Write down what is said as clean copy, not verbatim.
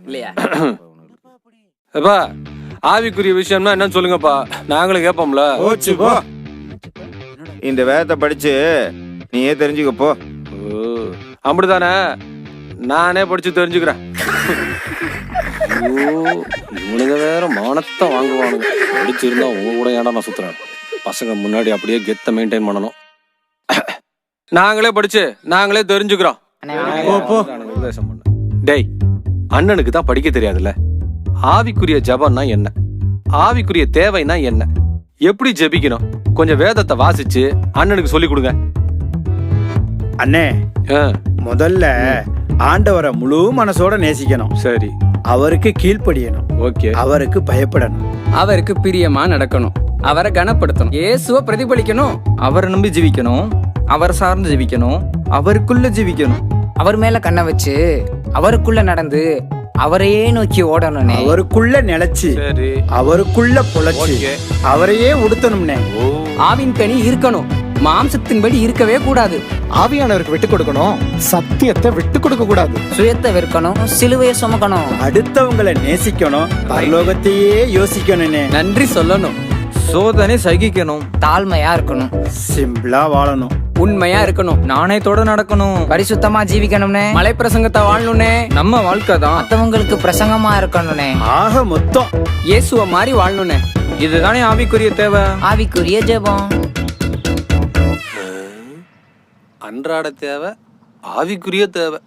இல்லையா? அப்பா ஆவிக்குரிய விஷயம்னா என்னன்னு சொல்லுங்கப்பா, நாங்களும் கேட்போம்ல. போச்சு போ. இந்த வேதத்தை படிச்சு நீயே தெரிஞ்சுக்க போ. அப்படிதானே, நானே படிச்சு தெரிஞ்சுக்கிறேன். ஐயோ, இவனுங்க வேற மானத்தை வாங்குவானுங்க. படிச்சிருந்தா உங்க கூட ஏன்டா நான் சுத்துறேன்? பசங்க முன்னாடி அப்படியே கெத்த மெயின்டைன் பண்ணணும். நாங்களே படிச்சு நாங்களே தெரிஞ்சுக்கிறோம். டேய், அண்ணனுக்கு தான் படிக்க தெரியாதுல்ல. ஆவிக்குரிய ஜபம்னா என்ன, ஆவிக்குரிய தேவைனா என்ன, எப்படி ஜெபிக்கணும், கொஞ்சம் வேதத்தை வாசிச்சு அண்ணனுக்கு சொல்லி கொடுங்க. அண்ணே, முதல்ல ஆண்டவரை முழு மனசோட நேசிக்கணும். சரி. அவருக்கு கீழ்ப்படியணும். ஓகே. அவருக்கு பயப்படணும். அவருக்கு பிரியமா நடக்கணும். அவரை கனப்படுத்தணும். இயேசுவை பிரதிபலிக்கணும். அவரை நம்பி ஜீவிக்கணும். அவரை சார்ந்து ஜீவிக்கணும். அவருக்குள்ள ஜீவிக்கணும். அவர் மேல கண்ணை வச்சு அவருக்குள்ள நடந்து அவரையே நோக்கி ஓடணும்னே. அவருக்குள்ள நிலைச்சு அவருக்குள்ள பொழைச்சு அவரையே உடுத்தணும்னே. ஆவின் கனி இருக்கணும், மாம்சத்தின்படி இருக்கவே கூடாது. ஆவியானவருக்கு விட்டு கொடுக்கணும், சத்தியத்தை விட்டு கொடுக்க கூடாது. சுயத்தை வெறுக்கணும், சிலுவையை சுமக்கணும். அடுத்தவங்களை நேசிக்கணும், பரலோகத்தையே யோசிக்கணும்னே. நன்றி சொல்லணும், சோதனை சகிக்கணும், தாழ்மையா இருக்கணும், சிம்பிளா வாழணும், உண்மையா இருக்கணும், நாணயத்தோட நடக்கணும், பரிசுத்தமா ஜீவிக்கணும்னே. மலை பிரசங்கத்தை வாழணும்னே. நம்ம வாழ்க்கை தான் மத்தவங்களுக்கு பிரசங்கமா இருக்கணும்னே. ஆக மொத்தம் இயேசுவ மாதிரி வாழணும்னே. இதுதானே ஆவிக்குரிய தேவை. ஆவிக்குரிய ஜெபம். அன்றாட தேவை, ஆவிக்குரிய தேவை.